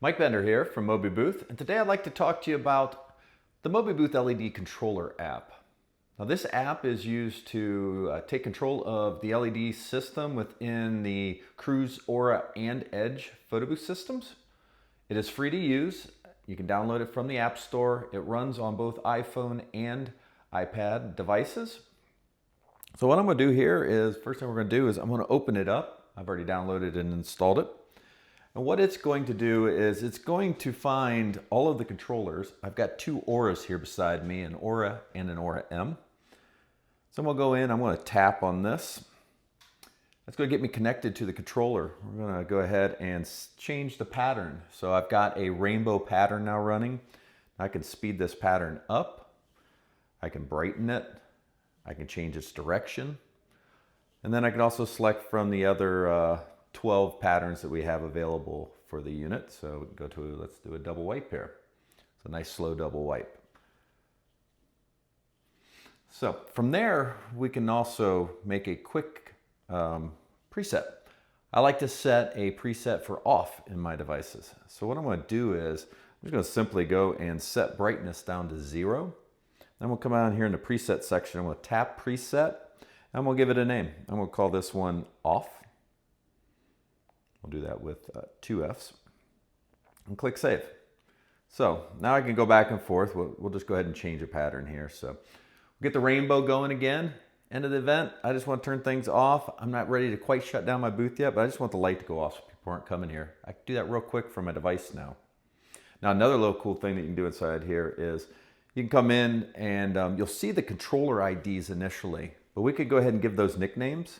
Mike Bender here from Mobibooth, and today I'd like to talk to you about the Mobibooth LED Controller App. Now this app is used to take control of the LED system within the Cruise Aura and EDGE photo booth systems. It is free to use. You can download it from the App Store. It runs on both iPhone and iPad devices. So what I'm going to do here is, first thing we're going to do is I'm going to open it up. I've already downloaded and installed it. And what it's going to do is it's going to find all of the controllers. I've got two Auras here beside me, an Aura and an Aura M. So I'm going to go in, I'm going to tap on this. That's going to get me connected to the controller. We're going to go ahead and change the pattern. So I've got a rainbow pattern now running. I can speed this pattern up. I can brighten it. I can change its direction. And then I can also select from the other 12 patterns that we have available for the unit. So we can go to, let's do a double wipe here. It's a nice slow double wipe. So from there, we can also make a quick preset. I like to set a preset for off in my devices. So what I'm going to do is, I'm just going to simply go and set brightness down to 0. Then we'll come down here in the preset section. I'm going to tap preset and we'll give it a name. I'm going to call this one off. We'll do that with 2 Fs and click save. So now I can go back and forth. We'll just go ahead and change a pattern here. So we'll get the rainbow going again. End of the event, I just want to turn things off. I'm not ready to quite shut down my booth yet, but I just want the light to go off so people aren't coming here. I can do that real quick from my device now. Now another little cool thing that you can do inside here is you can come in and you'll see the controller IDs initially, but we could go ahead and give those nicknames.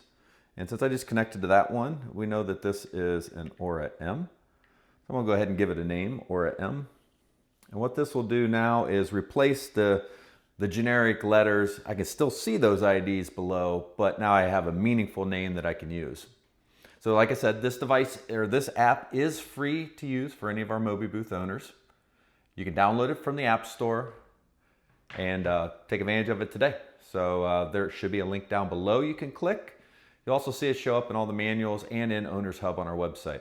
And since I just connected to that one, we know that this is an Aura M. So I'm going to go ahead and give it a name, Aura M. And what this will do now is replace the generic letters. I can still see those IDs below, but now I have a meaningful name that I can use. So like I said, this device or this app is free to use for any of our Mobibooth owners. You can download it from the App Store and take advantage of it today. So there should be a link down below you can click. You'll also see it show up in all the manuals and in Owner's Hub on our website.